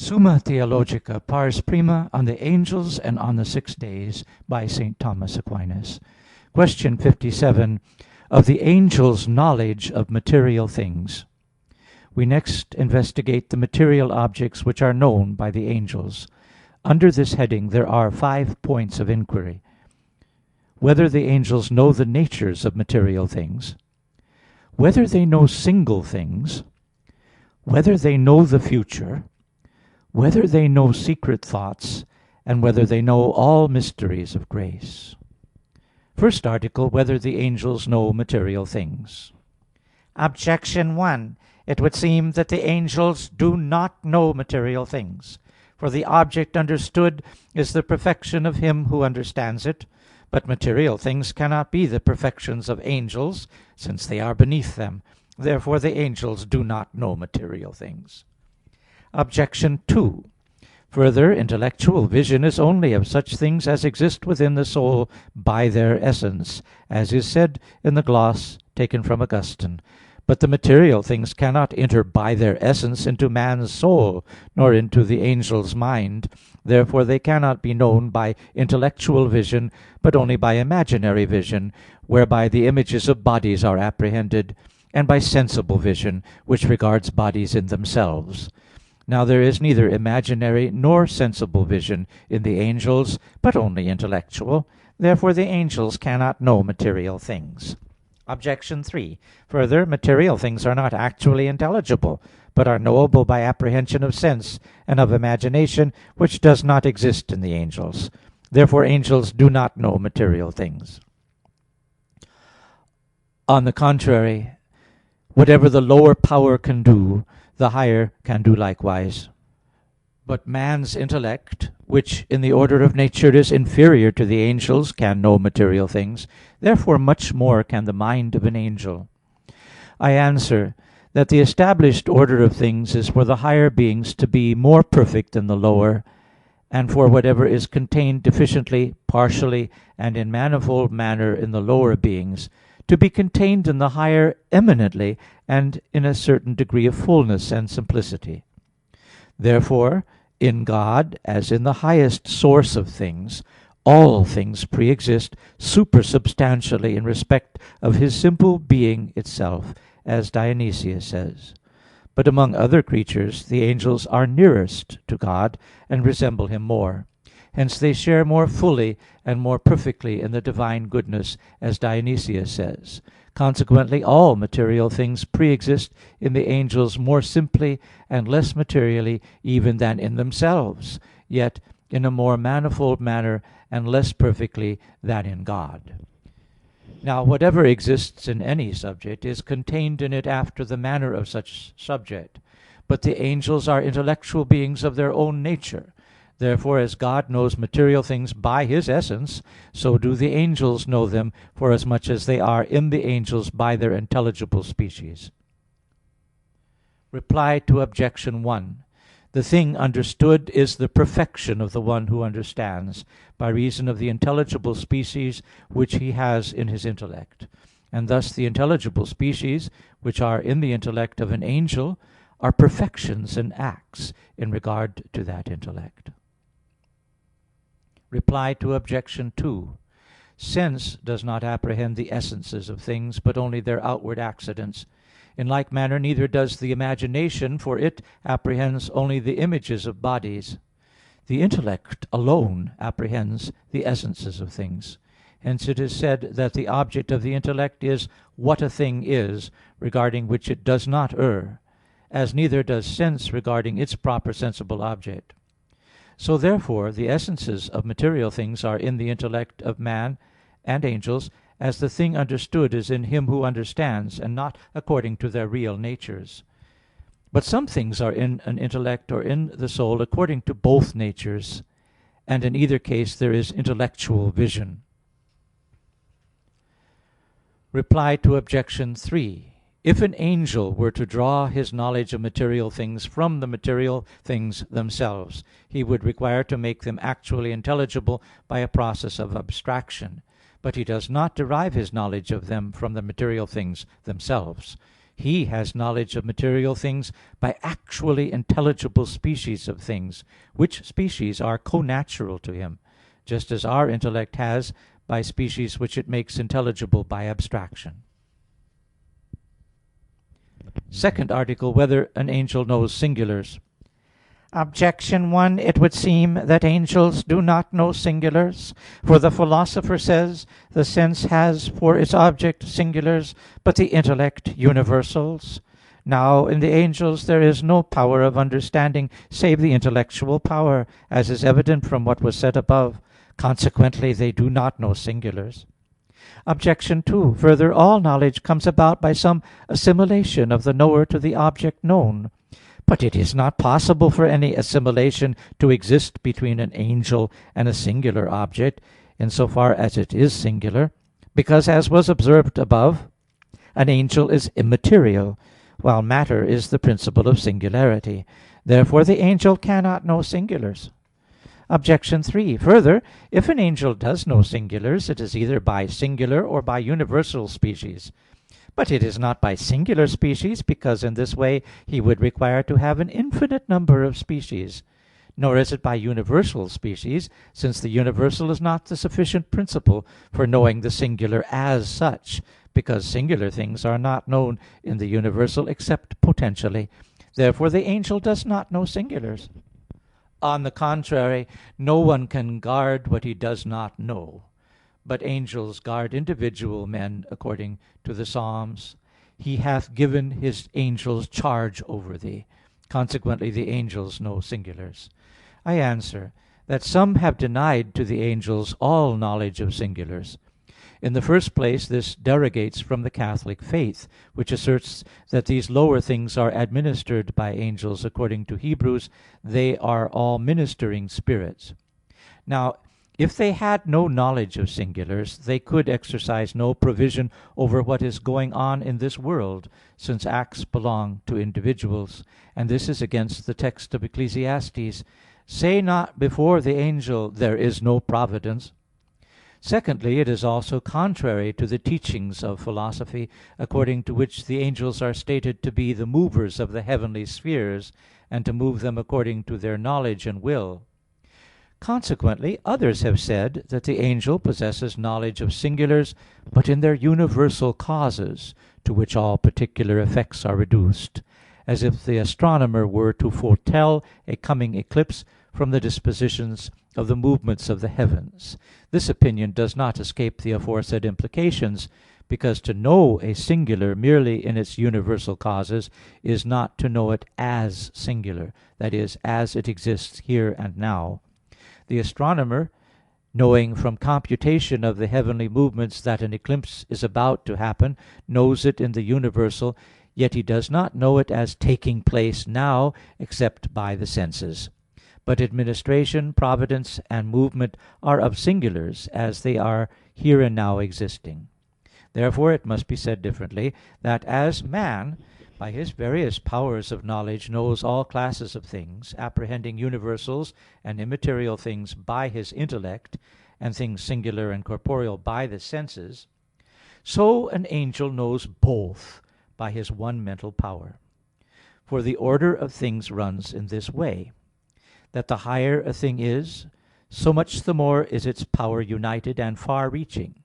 Summa Theologica, Pars Prima, on the Angels and on the 6 Days, by St. Thomas Aquinas. Question 57. Of the angels' knowledge of material things. We next investigate the material objects which are known by the angels. Under this heading there are 5 points of inquiry: whether the angels know the natures of material things, whether they know single things, whether they know the future, whether they know secret thoughts, and whether they know all mysteries of grace. First article, whether the angels know material things. Objection 1. It would seem that the angels do not know material things. For the object understood is the perfection of him who understands it. But material things cannot be the perfections of angels, since they are beneath them. Therefore the angels do not know material things. Objection 2. Further, intellectual vision is only of such things as exist within the soul by their essence, as is said in the gloss taken from Augustine. But the material things cannot enter by their essence into man's soul, nor into the angel's mind. Therefore they cannot be known by intellectual vision, but only by imaginary vision, whereby the images of bodies are apprehended, and by sensible vision, which regards bodies in themselves. Now there is neither imaginary nor sensible vision in the angels, but only intellectual. Therefore the angels cannot know material things. Objection 3. Further, material things are not actually intelligible, but are knowable by apprehension of sense and of imagination, which does not exist in the angels. Therefore angels do not know material things. On the contrary, whatever the lower power can do, the higher can do likewise. But man's intellect, which in the order of nature is inferior to the angels, can know material things. Therefore much more can the mind of an angel. I answer that the established order of things is for the higher beings to be more perfect than the lower, and for whatever is contained deficiently, partially, and in manifold manner in the lower beings, to be contained in the higher eminently, and in a certain degree of fullness and simplicity. Therefore, in God, as in the highest source of things, all things pre-exist supersubstantially in respect of his simple being itself, as Dionysius says. But among other creatures, the angels are nearest to God and resemble him more. Hence they share more fully and more perfectly in the divine goodness, as Dionysius says. Consequently, all material things pre-exist in the angels more simply and less materially even than in themselves, yet in a more manifold manner and less perfectly than in God. Now, whatever exists in any subject is contained in it after the manner of such subject. But the angels are intellectual beings of their own nature. Therefore, as God knows material things by his essence, so do the angels know them, forasmuch as they are in the angels by their intelligible species. Reply to Objection 1. The thing understood is the perfection of the one who understands, by reason of the intelligible species which he has in his intellect. And thus the intelligible species, which are in the intellect of an angel, are perfections and acts in regard to that intellect. Reply to Objection 2. Sense does not apprehend the essences of things, but only their outward accidents. In like manner, neither does the imagination, for it apprehends only the images of bodies. The intellect alone apprehends the essences of things. Hence it is said that the object of the intellect is what a thing is, regarding which it does not err, as neither does sense regarding its proper sensible object. So therefore the essences of material things are in the intellect of man and angels, as the thing understood is in him who understands, and not according to their real natures. But some things are in an intellect or in the soul according to both natures, and in either case there is intellectual vision. Reply to Objection 3. If an angel were to draw his knowledge of material things from the material things themselves, he would require to make them actually intelligible by a process of abstraction. But he does not derive his knowledge of them from the material things themselves. He has knowledge of material things by actually intelligible species of things, which species are connatural to him, just as our intellect has by species which it makes intelligible by abstraction. Second article, whether an angel knows singulars. Objection 1. It would seem that angels do not know singulars. For the philosopher says, the sense has for its object singulars, but the intellect universals. Now in the angels there is no power of understanding save the intellectual power, as is evident from what was said above. Consequently they do not know singulars. Objection 2. Further, all knowledge comes about by some assimilation of the knower to the object known. But it is not possible for any assimilation to exist between an angel and a singular object, in so far as it is singular, because, as was observed above, an angel is immaterial, while matter is the principle of singularity. Therefore the angel cannot know singulars. Objection 3. Further, if an angel does know singulars, it is either by singular or by universal species. But it is not by singular species, because in this way he would require to have an infinite number of species. Nor is it by universal species, since the universal is not the sufficient principle for knowing the singular as such, because singular things are not known in the universal except potentially. Therefore the angel does not know singulars. On the contrary, no one can guard what he does not know. But angels guard individual men, according to the Psalms. He hath given his angels charge over thee. Consequently, the angels know singulars. I answer that some have denied to the angels all knowledge of singulars. In the first place, this derogates from the Catholic faith, which asserts that these lower things are administered by angels. According to Hebrews, they are all ministering spirits. Now, if they had no knowledge of singulars, they could exercise no provision over what is going on in this world, since acts belong to individuals. And this is against the text of Ecclesiastes: "Say not before the angel, there is no providence." Secondly, it is also contrary to the teachings of philosophy, according to which the angels are stated to be the movers of the heavenly spheres, and to move them according to their knowledge and will. Consequently, others have said that the angel possesses knowledge of singulars, but in their universal causes, to which all particular effects are reduced, as if the astronomer were to foretell a coming eclipse from the dispositions of the movements of the heavens. This opinion does not escape the aforesaid implications, because to know a singular merely in its universal causes is not to know it as singular, that is, as it exists here and now. The astronomer, knowing from computation of the heavenly movements that an eclipse is about to happen, knows it in the universal, yet he does not know it as taking place now, except by the senses. But administration, providence, and movement are of singulars, as they are here and now existing. Therefore it must be said differently, that as man, by his various powers of knowledge, knows all classes of things, apprehending universals and immaterial things by his intellect, and things singular and corporeal by the senses, so an angel knows both by his one mental power. For the order of things runs in this way, that the higher a thing is, so much the more is its power united and far-reaching.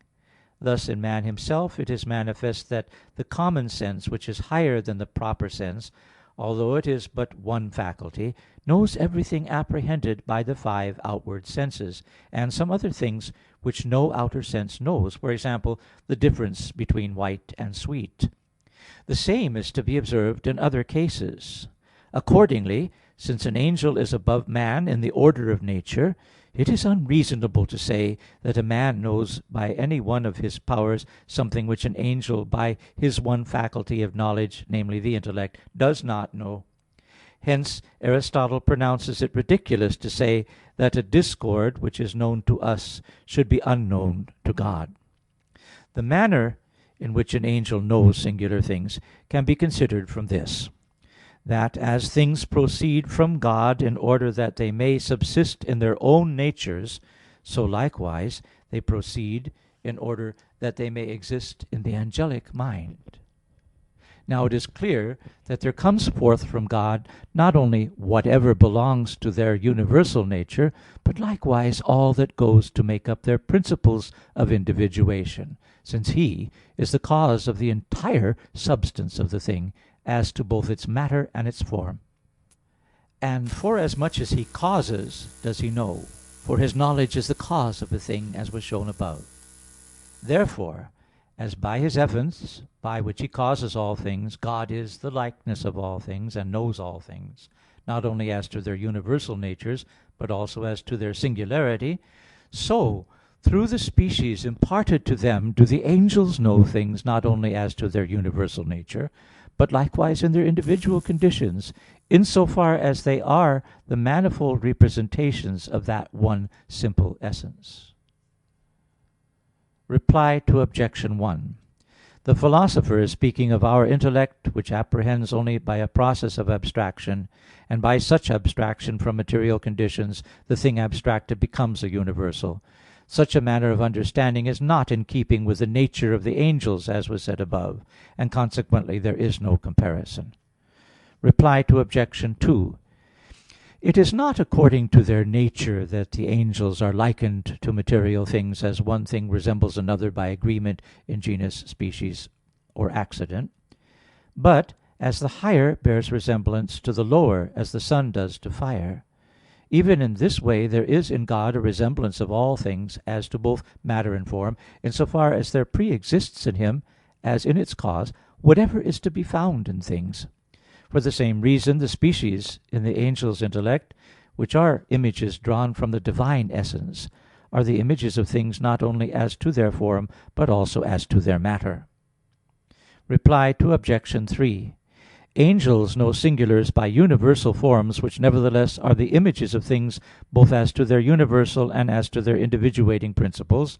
Thus in man himself it is manifest that the common sense, which is higher than the proper sense, although it is but one faculty, knows everything apprehended by the five outward senses, and some other things which no outer sense knows, for example, the difference between white and sweet. The same is to be observed in other cases. Accordingly, since an angel is above man in the order of nature, it is unreasonable to say that a man knows by any one of his powers something which an angel by his one faculty of knowledge, namely the intellect, does not know. Hence Aristotle pronounces it ridiculous to say that a discord which is known to us should be unknown to God. The manner in which an angel knows singular things can be considered from this: that as things proceed from God in order that they may subsist in their own natures, so likewise they proceed in order that they may exist in the angelic mind. Now it is clear that there comes forth from God not only whatever belongs to their universal nature, but likewise all that goes to make up their principles of individuation, since He is the cause of the entire substance of the thing, as to both its matter and its form. And forasmuch as He causes, does He know, for His knowledge is the cause of the thing, as was shown above. Therefore, as by His essence, by which He causes all things, God is the likeness of all things, and knows all things, not only as to their universal natures, but also as to their singularity, so through the species imparted to them do the angels know things not only as to their universal nature, but likewise in their individual conditions, insofar as they are the manifold representations of that one simple essence. Reply to Objection 1. The philosopher is speaking of our intellect, which apprehends only by a process of abstraction, and by such abstraction from material conditions the thing abstracted becomes a universal. Such a manner of understanding is not in keeping with the nature of the angels, as was said above, and consequently there is no comparison. Reply to Objection 2. It is not according to their nature that the angels are likened to material things, as one thing resembles another by agreement in genus, species, or accident, but as the higher bears resemblance to the lower, as the sun does to fire. Even in this way there is in God a resemblance of all things as to both matter and form, insofar as there pre-exists in Him, as in its cause, whatever is to be found in things. For the same reason, the species in the angel's intellect, which are images drawn from the divine essence, are the images of things not only as to their form, but also as to their matter. Reply to Objection 3. Angels know singulars by universal forms, which nevertheless are the images of things both as to their universal and as to their individuating principles.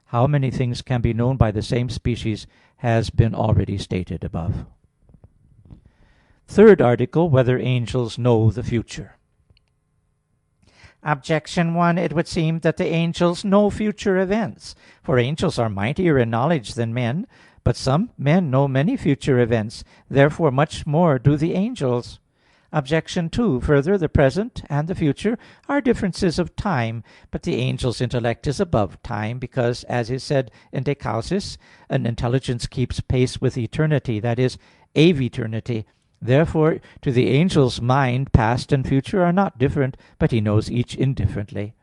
How many things can be known by the same species has been already stated above. Third article, whether angels know the future. Objection 1. It would seem that the angels know future events. For angels are mightier in knowledge than men. But some men know many future events. Therefore much more do the angels. Objection 2. Further, the present and the future are differences of time. But the angel's intellect is above time, because, as is said in De Causis, an intelligence keeps pace with eternity, that is, aveternity. Therefore to the angel's mind past and future are not different, but he knows each indifferently.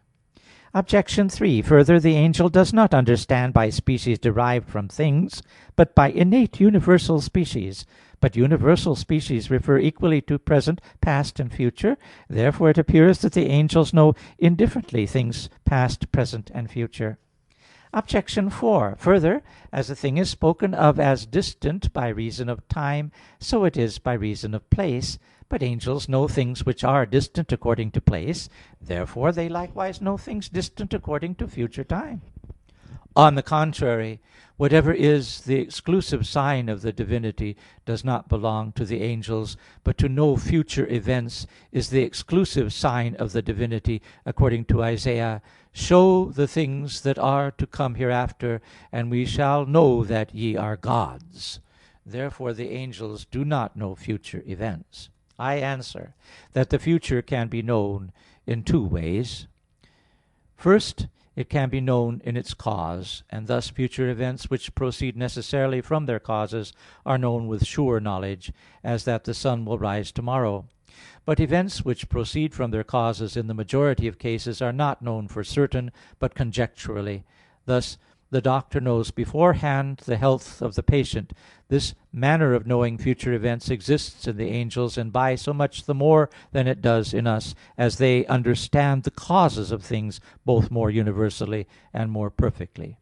Objection 3. Further, the angel does not understand by species derived from things, but by innate universal species. But universal species refer equally to present, past, and future. Therefore it appears that the angels know indifferently things past, present, and future. Objection 4. Further, as a thing is spoken of as distant by reason of time, so it is by reason of place. But angels know things which are distant according to place. Therefore they likewise know things distant according to future time. On the contrary, whatever is the exclusive sign of the divinity does not belong to the angels, but to know future events is the exclusive sign of the divinity, according to Isaiah: "Show the things that are to come hereafter, and we shall know that ye are gods." Therefore the angels do not know future events. I answer that the future can be known in two ways. First, it can be known in its cause, and thus future events which proceed necessarily from their causes are known with sure knowledge, as that the sun will rise tomorrow. But events which proceed from their causes in the majority of cases are not known for certain, but conjecturally. Thus the doctor knows beforehand the health of the patient. This manner of knowing future events exists in the angels, and by so much the more than it does in us, as they understand the causes of things both more universally and more perfectly.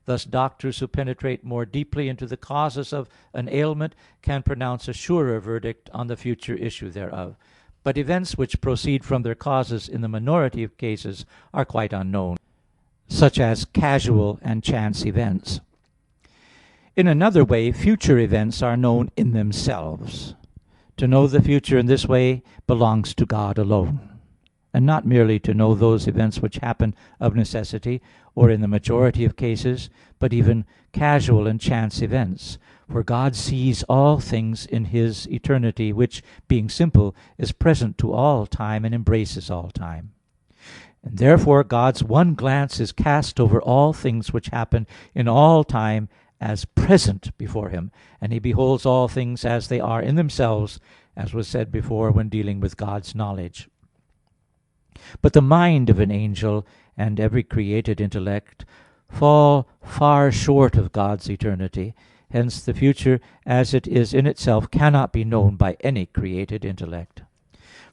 Thus doctors who penetrate more deeply into the causes of an ailment can pronounce a surer verdict on the future issue thereof. But events which proceed from their causes in the minority of cases are quite unknown, such as casual and chance events. In another way, future events are known in themselves. To know the future in this way belongs to God alone, and not merely to know those events which happen of necessity, or in the majority of cases, but even casual and chance events. For God sees all things in his eternity, which, being simple, is present to all time and embraces all time. And therefore God's one glance is cast over all things which happen in all time as present before him, and he beholds all things as they are in themselves, as was said before when dealing with God's knowledge. But the mind of an angel and every created intellect fall far short of God's eternity. Hence the future, as it is in itself, cannot be known by any created intellect.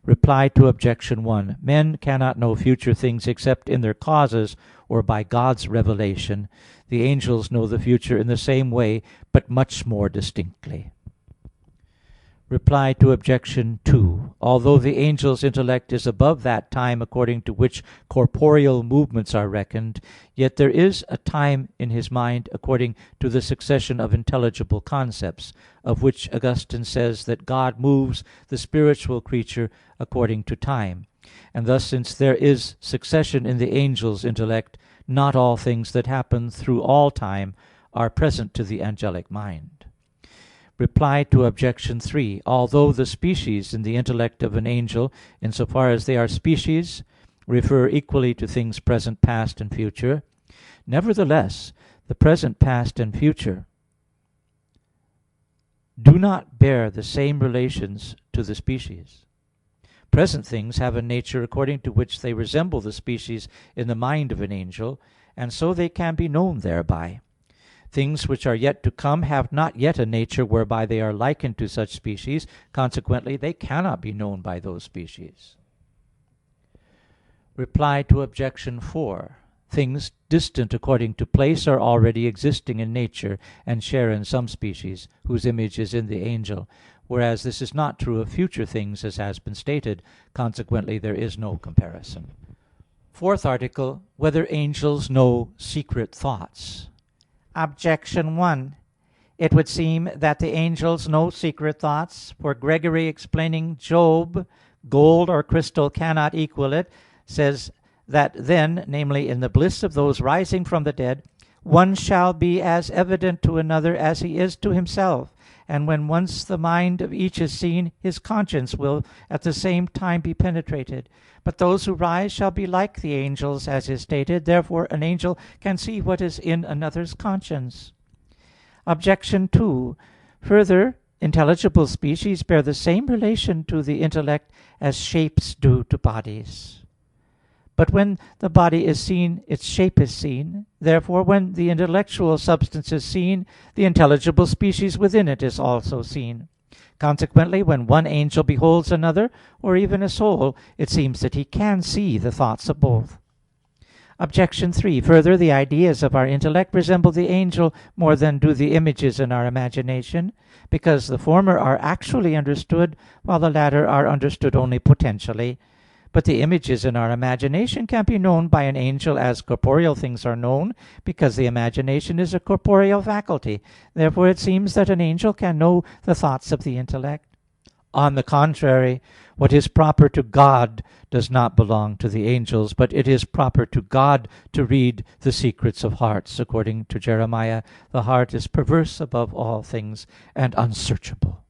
Reply to Objection 1. Men cannot know future things except in their causes or by God's revelation. The angels know the future in the same way, but much more distinctly. Reply to Objection 2. Although the angel's intellect is above that time according to which corporeal movements are reckoned, yet there is a time in his mind according to the succession of intelligible concepts, of which Augustine says that God moves the spiritual creature according to time. And thus, since there is succession in the angel's intellect, not all things that happen through all time are present to the angelic mind. Reply to Objection 3. Although the species in the intellect of an angel, insofar as they are species, refer equally to things present, past, and future, nevertheless, the present, past, and future do not bear the same relations to the species. Present things have a nature according to which they resemble the species in the mind of an angel, and so they can be known thereby. Things which are yet to come have not yet a nature whereby they are likened to such species. Consequently, they cannot be known by those species. Reply to Objection 4. Things distant according to place are already existing in nature and share in some species, whose image is in the angel, whereas this is not true of future things, as has been stated. Consequently, there is no comparison. Fourth article, whether angels know secret thoughts. Objection 1. It would seem that the angels know secret thoughts, for Gregory, explaining Job, gold or crystal cannot equal it, says that then, namely in the bliss of those rising from the dead, one shall be as evident to another as he is to himself, and when once the mind of each is seen, his conscience will at the same time be penetrated. But those who rise shall be like the angels, as is stated. Therefore an angel can see what is in another's conscience. Objection 2. Further, intelligible species bear the same relation to the intellect as shapes do to bodies. But when the body is seen, its shape is seen. Therefore, when the intellectual substance is seen, the intelligible species within it is also seen. Consequently, when one angel beholds another, or even a soul, it seems that he can see the thoughts of both. Objection 3. Further, the ideas of our intellect resemble the angel more than do the images in our imagination, because the former are actually understood, while the latter are understood only potentially. But the images in our imagination can be known by an angel as corporeal things are known, because the imagination is a corporeal faculty. Therefore it seems that an angel can know the thoughts of the intellect. On the contrary, what is proper to God does not belong to the angels, but it is proper to God to read the secrets of hearts. According to Jeremiah, the heart is perverse above all things and unsearchable.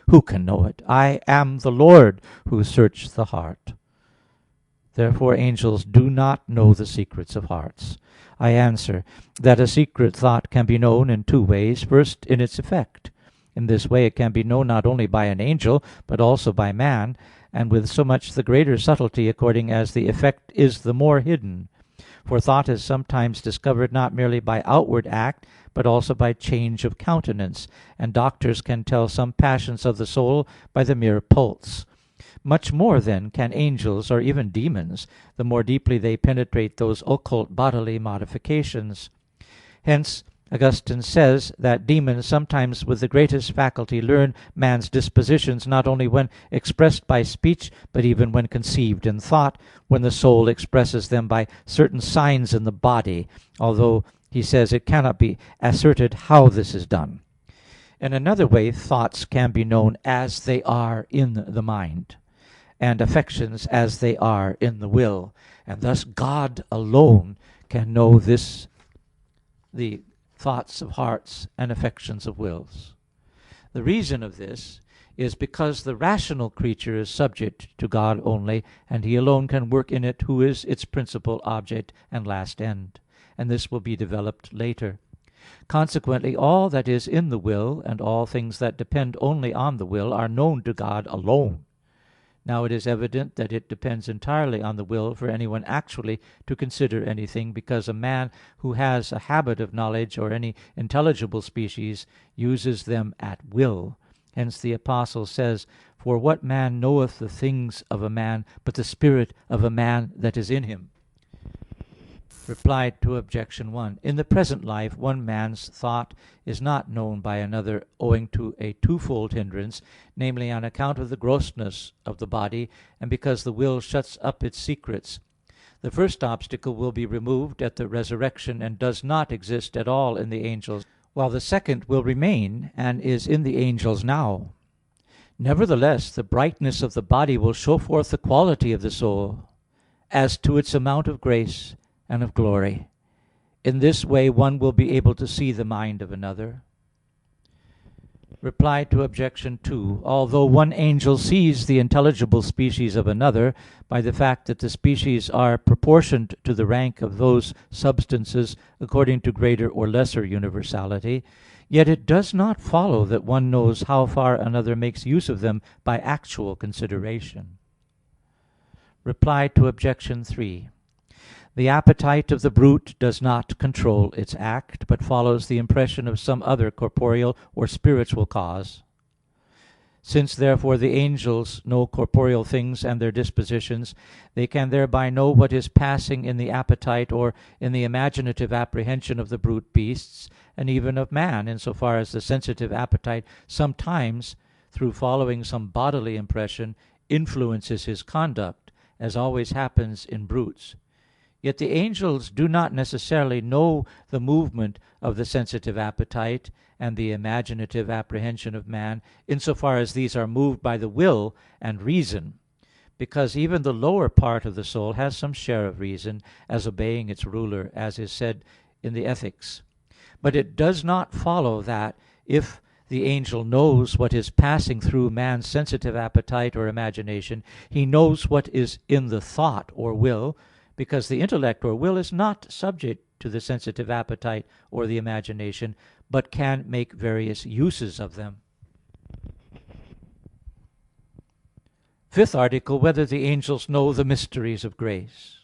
Who can know it? I am the Lord who search the heart. Therefore angels do not know the secrets of hearts. I answer that a secret thought can be known in two ways. First, in its effect. In this way it can be known not only by an angel, but also by man, and with so much the greater subtlety according as the effect is the more hidden. For thought is sometimes discovered not merely by outward act, but also by change of countenance, and doctors can tell some passions of the soul by the mere pulse. Much more, then, can angels, or even demons, the more deeply they penetrate those occult bodily modifications. Hence Augustine says that demons sometimes with the greatest faculty learn man's dispositions, not only when expressed by speech, but even when conceived in thought, when the soul expresses them by certain signs in the body, although he says it cannot be asserted how this is done. In another way, thoughts can be known as they are in the mind, and affections as they are in the will, and thus God alone can know the thoughts of hearts and affections of wills. The reason of this is because the rational creature is subject to God only, and He alone can work in it who is its principal object and last end. And this will be developed later. Consequently, all that is in the will, and all things that depend only on the will, are known to God alone. Now it is evident that it depends entirely on the will for anyone actually to consider anything, because a man who has a habit of knowledge, or any intelligible species, uses them at will. Hence the Apostle says, "For what man knoweth the things of a man, but the spirit of a man that is in him?" Reply to Objection 1: In the present life, one man's thought is not known by another, owing to a twofold hindrance, namely, on account of the grossness of the body, and because the will shuts up its secrets. The first obstacle will be removed at the resurrection, and does not exist at all in the angels, while the second will remain, and is in the angels now. Nevertheless, the brightness of the body will show forth the quality of the soul, as to its amount of grace and of glory. In this way one will be able to see the mind of another. Reply to Objection 2: Although one angel sees the intelligible species of another, by the fact that the species are proportioned to the rank of those substances according to greater or lesser universality, yet it does not follow that one knows how far another makes use of them by actual consideration. Reply to Objection 3: The appetite of the brute does not control its act, but follows the impression of some other corporeal or spiritual cause. Since therefore the angels know corporeal things and their dispositions, they can thereby know what is passing in the appetite or in the imaginative apprehension of the brute beasts, and even of man, in so far as the sensitive appetite sometimes, through following some bodily impression, influences his conduct, as always happens in brutes. Yet the angels do not necessarily know the movement of the sensitive appetite and the imaginative apprehension of man, in so far as these are moved by the will and reason; because even the lower part of the soul has some share of reason, as obeying its ruler, as is said in the Ethics. But it does not follow that, if the angel knows what is passing through man's sensitive appetite or imagination, he knows what is in the thought or will, because the intellect or will is not subject to the sensitive appetite or the imagination, but can make various uses of them. Fifth article: Whether the angels know the mysteries of grace.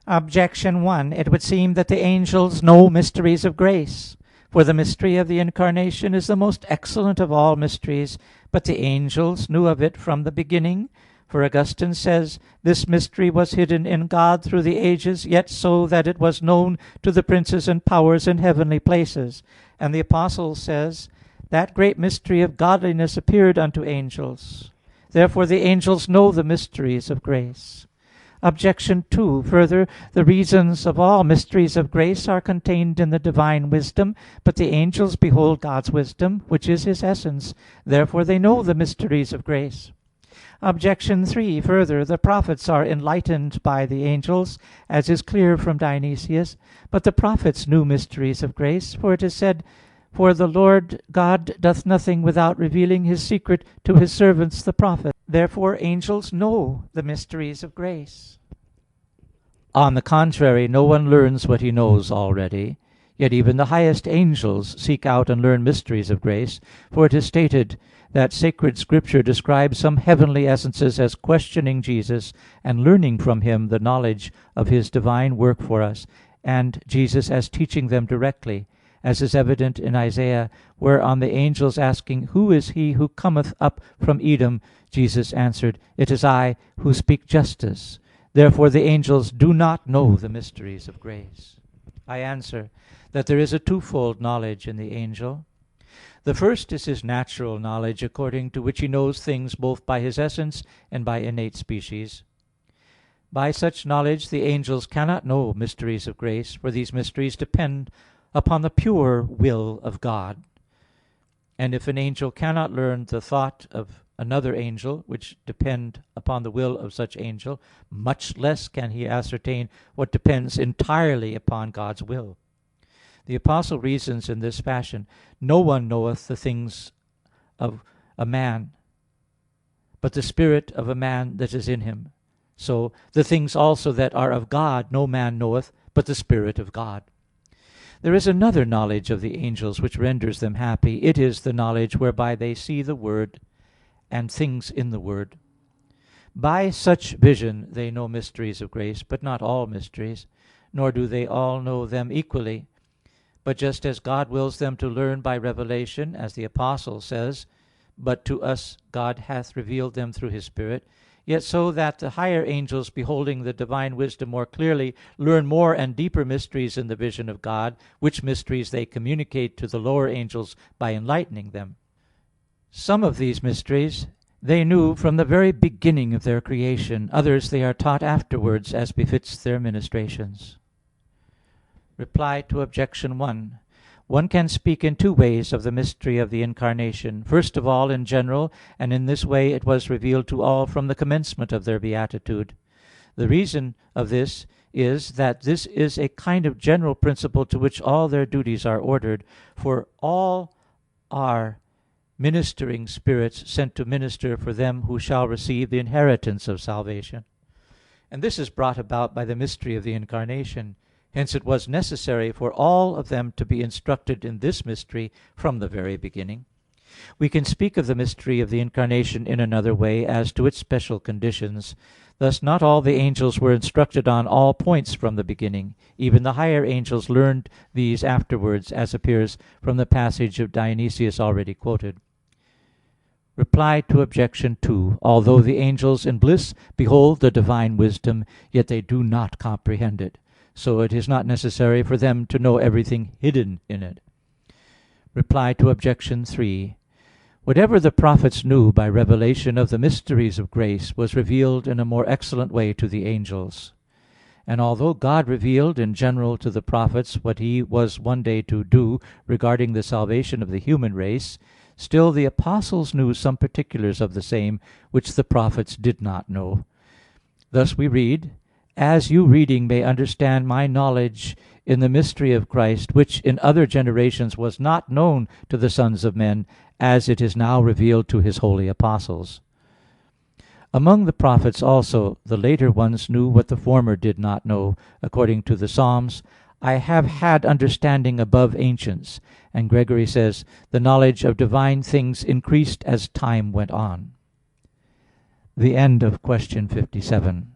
Objection 1: It would seem that the angels know mysteries of grace. For the mystery of the Incarnation is the most excellent of all mysteries. But the angels knew of it from the beginning. For Augustine says, "This mystery was hidden in God through the ages, yet so that it was known to the princes and powers in heavenly places." And the Apostle says, "That great mystery of godliness appeared unto angels." Therefore the angels know the mysteries of grace. Objection 2: Further, the reasons of all mysteries of grace are contained in the divine wisdom. But the angels behold God's wisdom, which is His essence. Therefore they know the mysteries of grace. Objection 3: Further, the prophets are enlightened by the angels, as is clear from Dionysius. But the prophets knew mysteries of grace; for it is said, "For the Lord God doth nothing without revealing His secret to His servants the prophets." Therefore angels know the mysteries of grace. On the contrary, no one learns what he knows already. Yet even the highest angels seek out and learn mysteries of grace. For it is stated that Sacred Scripture describes some heavenly essences as questioning Jesus, and learning from Him the knowledge of His divine work for us, and Jesus as teaching them directly; as is evident in Isaiah, where on the angels asking, "Who is he who cometh up from Edom?" Jesus answered, "It is I who speak justice." Therefore the angels do not know the mysteries of grace. I answer that there is a twofold knowledge in the angel. The first is his natural knowledge, according to which he knows things both by his essence and by innate species. By such knowledge the angels cannot know mysteries of grace, for these mysteries depend upon the pure will of God. And if an angel cannot learn the thought of another angel, which depend upon the will of such angel, much less can he ascertain what depends entirely upon God's will. The Apostle reasons in this fashion: "No one knoweth the things of a man, but the spirit of a man that is in him. So the things also that are of God no man knoweth, but the Spirit of God. There is another knowledge of the angels which renders them happy. It is the knowledge whereby they see the Word and things in the Word. By such vision they know mysteries of grace, but not all mysteries, nor do they all know them equally. But just as God wills them to learn by revelation, as the Apostle says, "But to us God hath revealed them through His Spirit," yet so that the higher angels, beholding the divine wisdom more clearly, learn more and deeper mysteries in the vision of God, which mysteries they communicate to the lower angels by enlightening them. Some of these mysteries they knew from the very beginning of their creation; others they are taught afterwards, as befits their ministrations. Reply to Objection 1. One can speak in two ways of the mystery of the Incarnation. First of all, in general, and in this way it was revealed to all from the commencement of their beatitude. The reason of this is that this is a kind of general principle to which all their duties are ordered, for all are ministering spirits sent to minister for them who shall receive the inheritance of salvation. And this is brought about by the mystery of the Incarnation. Hence it was necessary for all of them to be instructed in this mystery from the very beginning. We can speak of the mystery of the Incarnation in another way, as to its special conditions. Thus not all the angels were instructed on all points from the beginning. Even the higher angels learned these afterwards, as appears from the passage of Dionysius already quoted. Reply to Objection 2. Although the angels in bliss behold the divine wisdom, yet they do not comprehend it. So it is not necessary for them to know everything hidden in it. Reply to Objection 3. Whatever the prophets knew by revelation of the mysteries of grace was revealed in a more excellent way to the angels. And although God revealed in general to the prophets what He was one day to do regarding the salvation of the human race, still the apostles knew some particulars of the same which the prophets did not know. Thus we read, "As you reading may understand my knowledge in the mystery of Christ, which in other generations was not known to the sons of men, as it is now revealed to His holy apostles." Among the prophets also the later ones knew what the former did not know, according to the Psalms, "I have had understanding above ancients." And Gregory says, "The knowledge of divine things increased as time went on." The end of question 57.